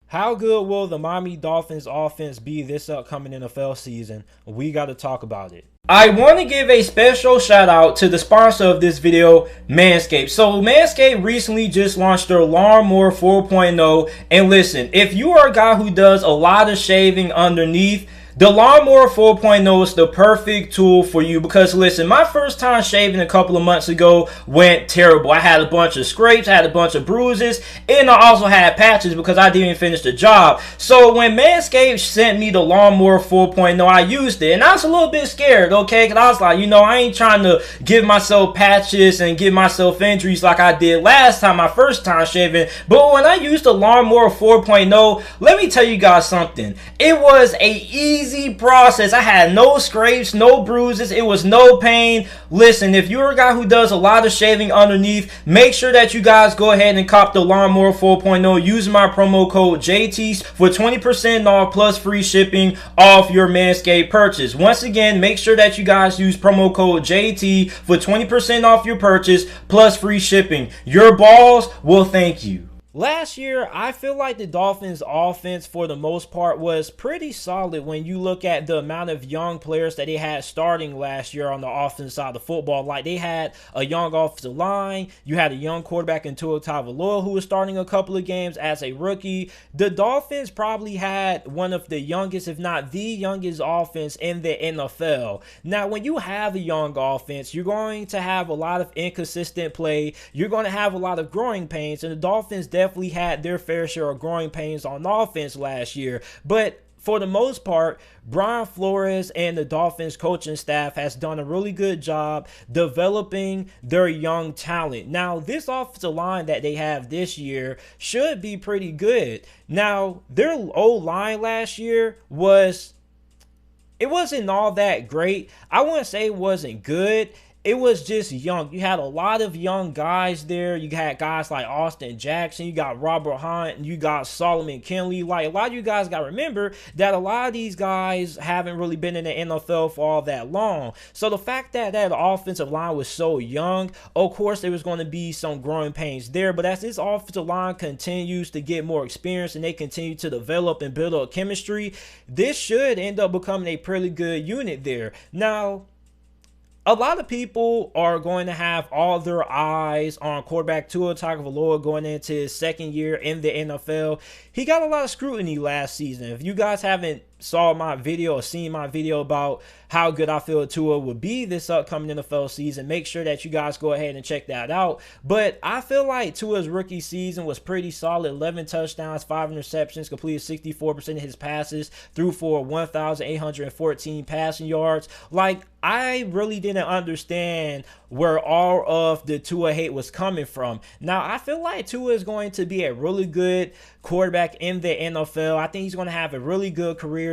How good will the Miami Dolphins offense be this upcoming NFL season? We got to talk about it. I want to give a special shout out to the sponsor of this video, Manscape. So Manscape recently just launched their Lawnmower 4.0. And listen, if you are a guy who does a lot of shaving underneath, the Lawnmower 4.0 is the perfect tool for you because listen, my first time shaving a couple of months ago went terrible. I had a bunch of scrapes, I had a bunch of bruises, and I also had patches because I didn't even finish the job. So when Manscaped sent me the Lawnmower 4.0, I used it, and I was a little bit scared, okay? Because I was like, I ain't trying to give myself patches and give myself injuries like I did last time, my first time shaving. But when I used the Lawnmower 4.0, let me tell you guys something. It was a easy process. I had no scrapes, no bruises. It was no pain. Listen, if you're a guy who does a lot of shaving underneath, make sure that you guys go ahead and cop the Lawnmower 4.0 using my promo code JT for 20% off plus free shipping off your Manscaped purchase. Once again, make sure that you guys use promo code JT for 20% off your purchase plus free shipping. Your balls will thank you. Last year, I feel like the Dolphins offense for the most part was pretty solid when you look at the amount of young players that they had starting last year on the offensive side of the football. Like they had a young offensive line, you had a young quarterback in Tua Tagovailoa who was starting a couple of games as a rookie. The Dolphins probably had one of the youngest, if not the youngest offense in the NFL. Now, when you have a young offense, you're going to have a lot of inconsistent play. You're going to have a lot of growing pains, and the Dolphins definitely had their fair share of growing pains on offense last year. But for the most part, Brian Flores and the Dolphins coaching staff has done a really good job developing their young talent. Now, this offensive line that they have this year should be pretty good. Now, their O-line last year wasn't all that great. I wouldn't say it wasn't good. It was just young. You had a lot of young guys there. You had guys like Austin Jackson. You got Robert Hunt. And you got Solomon Kinley. Like, a lot of you guys got to remember that a lot of these guys haven't really been in the NFL for all that long. So the fact that that offensive line was so young, of course, there was going to be some growing pains there. But as this offensive line continues to get more experience and they continue to develop and build up chemistry, this should end up becoming a pretty good unit there. Now, a lot of people are going to have all their eyes on quarterback Tua Tagovailoa going into his second year in the NFL. He got a lot of scrutiny last season. If you guys haven't saw my video or seen my video about how good I feel Tua would be this upcoming NFL season, make sure that you guys go ahead and check that out. But I feel like Tua's rookie season was pretty solid. 11 touchdowns, 5 interceptions, completed 64% of his passes, threw for 1,814 passing yards. Like, I really didn't understand where all of the Tua hate was coming from. Now, I feel like Tua is going to be a really good quarterback in the NFL. I think he's going to have a really good career.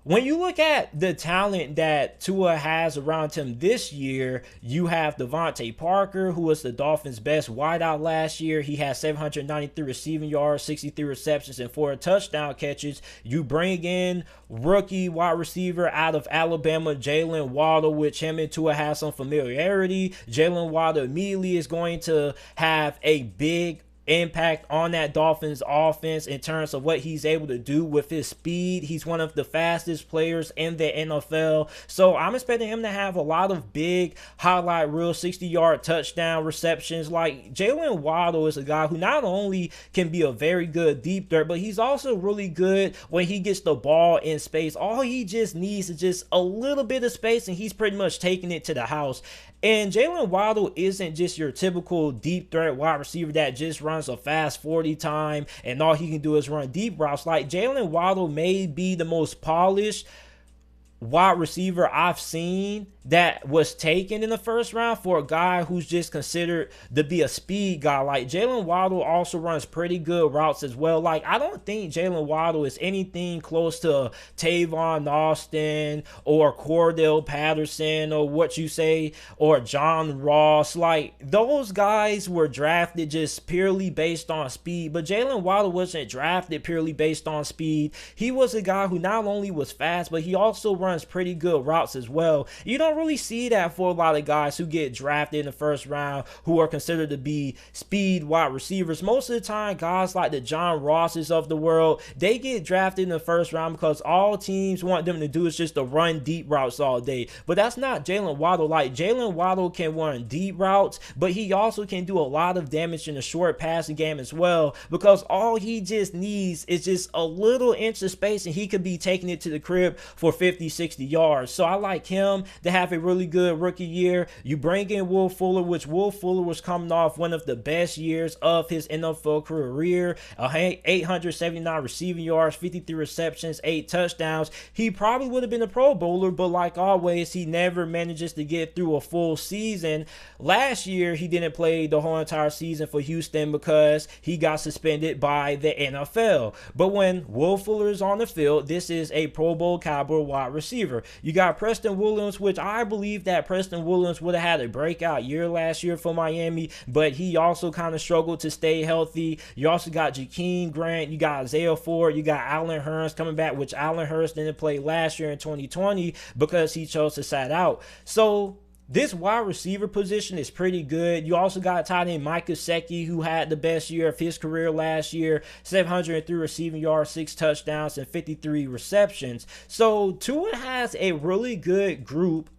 When you look at the talent that Tua has around him this year, you have Devontae Parker, who was the Dolphins' best wideout last year. He had 793 receiving yards, 63 receptions, and 4 touchdown catches. You bring in rookie wide receiver out of Alabama, Jalen Waddle, which him and Tua has some familiarity. Jalen Waddle immediately is going to have a big impact on that Dolphins offense in terms of what he's able to do with his speed. He's one of the fastest players in the NFL. So I'm expecting him to have a lot of big highlight reel 60-yard touchdown receptions. Like, Jalen Waddle is a guy who not only can be a very good deep threat, but he's also really good when he gets the ball in space. All he just needs is just a little bit of space, and he's pretty much taking it to the house. And Jalen Waddle isn't just your typical deep threat wide receiver that just runs a fast 40 time and all he can do is run deep routes. Like, Jalen Waddle may be the most polished wide receiver I've seen that was taken in the first round for a guy who's just considered to be a speed guy. Like, Jalen Waddle also runs pretty good routes as well. Like, I don't think Jalen Waddle is anything close to Tavon Austin or Cordell Patterson or what you say, or John Ross. Like, those guys were drafted just purely based on speed, but Jalen Waddle wasn't drafted purely based on speed. He was a guy who not only was fast, but he also runs pretty good routes as well. You don't really see that for a lot of guys who get drafted in the first round who are considered to be speed wide receivers. Most of the time, guys like the John Rosses of the world, they get drafted in the first round because all teams want them to do is just to run deep routes all day. But that's not Jalen Waddle. Like, Jalen Waddle can run deep routes, but he also can do a lot of damage in the short passing game as well, because all he just needs is just a little inch of space and he could be taking it to the crib for 50, 60 yards. So I like him to have a really good rookie year. You bring in Will Fuller, which Will Fuller was coming off one of the best years of his NFL career, 879 receiving yards, 53 receptions, 8 touchdowns. He probably would have been a Pro Bowler, but like always, he never manages to get through a full season. Last year, he didn't play the whole entire season for Houston because he got suspended by the NFL. But when Will Fuller is on the field, this is a Pro Bowl caliber wide receiver. You got Preston Williams, which I believe that Preston Williams would have had a breakout year last year for Miami, but he also kind of struggled to stay healthy. You also got Jakeem Grant, you got Isaiah Ford, you got Allen Hurns coming back, which Allen Hurns didn't play last year in 2020 because he chose to sit out. So this wide receiver position is pretty good. You also got tight end Mike Gesicki, who had the best year of his career last year, 703 receiving yards, 6 touchdowns, and 53 receptions. So Tua has a really good group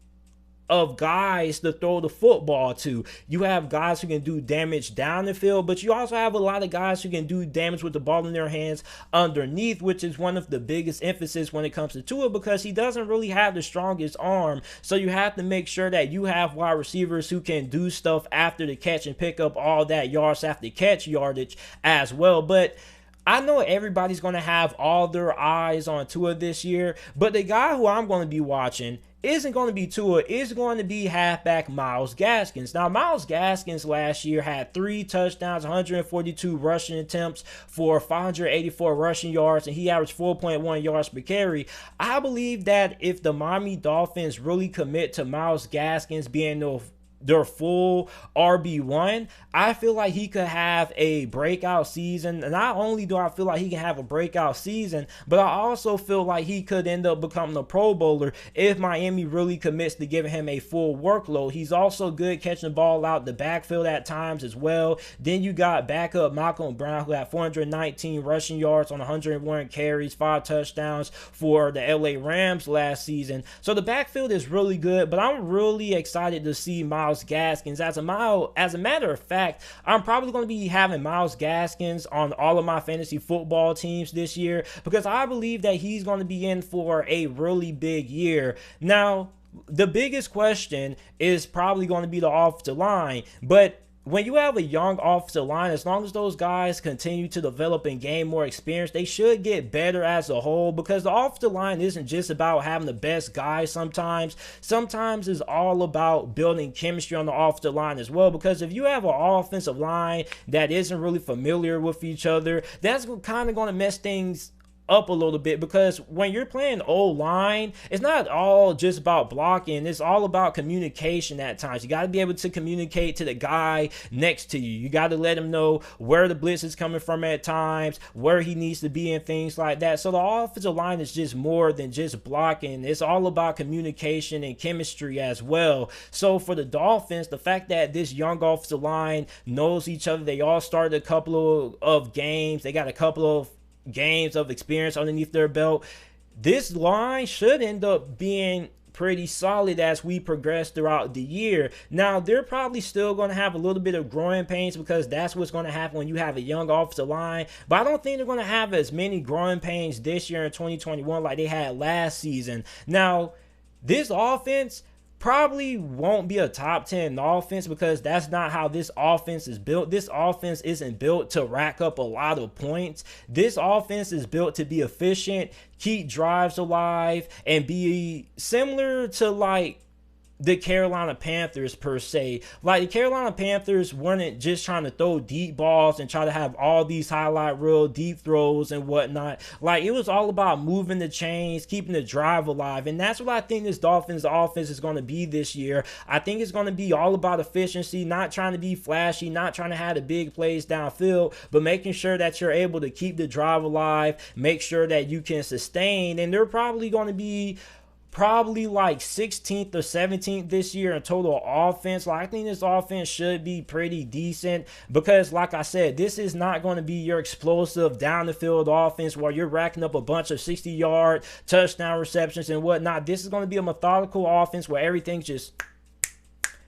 of guys to throw the football to. You have guys who can do damage down the field, but you also have a lot of guys who can do damage with the ball in their hands underneath, which is one of the biggest emphasis when it comes to Tua, because he doesn't really have the strongest arm. So you have to make sure that you have wide receivers who can do stuff after the catch and pick up all that yards after catch yardage as well. But I know everybody's going to have all their eyes on Tua this year, but the guy who I'm going to be watching isn't going to be Tua, is going to be halfback Myles Gaskins. Now, Myles Gaskins last year had 3 touchdowns, 142 rushing attempts for 584 rushing yards, and he averaged 4.1 yards per carry. I believe that if the Miami Dolphins really commit to Myles Gaskins being their full RB1, I feel like he could have a breakout season. And not only do I feel like he can have a breakout season, but I also feel like he could end up becoming a Pro Bowler if Miami really commits to giving him a full workload. He's also good catching the ball out the backfield at times as well. Then you got backup Malcolm Brown, who had 419 rushing yards on 101 carries, 5 touchdowns for the LA Rams last season. So the backfield is really good, but I'm really excited to see Myles Gaskins. As a matter of fact, I'm probably going to be having Myles Gaskins on all of my fantasy football teams this year, because I believe that he's going to be in for a really big year. Now, the biggest question is probably going to be the offensive line, but when you have a young offensive line, as long as those guys continue to develop and gain more experience, they should get better as a whole, because the offensive line isn't just about having the best guys sometimes. Sometimes it's all about building chemistry on the offensive line as well, because if you have an offensive line that isn't really familiar with each other, that's kind of going to mess things up a little bit, because when you're playing O-line, it's not all just about blocking. It's all about communication at times. You got to be able to communicate to the guy next to you. You got to let him know where the blitz is coming from at times, where he needs to be, and things like that. So the offensive line is just more than just blocking. It's all about communication and chemistry as well. So for the Dolphins, the fact that this young offensive line knows each other, they all started a couple of games. They got a couple of games of experience underneath their belt. This line should end up being pretty solid as we progress throughout the year. Now, they're probably still going to have a little bit of growing pains, because that's what's going to happen when you have a young offensive line. But I don't think they're going to have as many growing pains this year in 2021 like they had last season. Now, this offense probably won't be a top 10 offense, because that's not how this offense is built. This offense isn't built to rack up a lot of points. This offense is built to be efficient, keep drives alive, and be similar to like the Carolina Panthers per se. Like, the Carolina Panthers weren't just trying to throw deep balls and try to have all these highlight reel deep throws and whatnot. Like, it was all about moving the chains, keeping the drive alive. And that's what I think this Dolphins offense is going to be this year. I think it's going to be all about efficiency, not trying to be flashy, not trying to have the big plays downfield, but making sure that you're able to keep the drive alive, make sure that you can sustain. And they're probably going to be probably like 16th or 17th this year in total offense. Like, I think this offense should be pretty decent because, like I said, this is not going to be your explosive down the field offense where you're racking up a bunch of 60-yard touchdown receptions and whatnot. This is going to be a methodical offense where everything's just,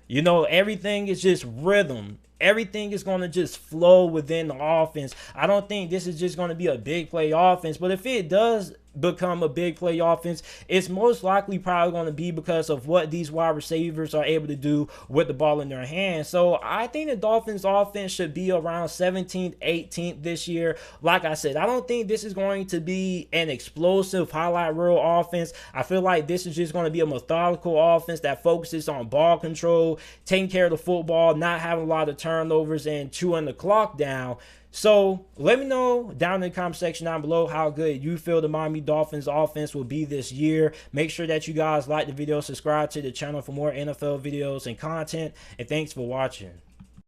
you know, everything is just rhythm. Everything is going to just flow within the offense. I don't think this is just going to be a big play offense, but if it does become a big play offense, it's most likely probably going to be because of what these wide receivers are able to do with the ball in their hands. So I think the Dolphins offense should be around 17th, 18th this year. Like I said, I don't think this is going to be an explosive highlight reel offense. I feel like this is just going to be a methodical offense that focuses on ball control, taking care of the football, not having a lot of turnovers, and chewing the clock down. So let me know down in the comment section down below how good you feel the Miami Dolphins offense will be this year. Make sure that you guys like the video, subscribe to the channel for more NFL videos and content, and thanks for watching.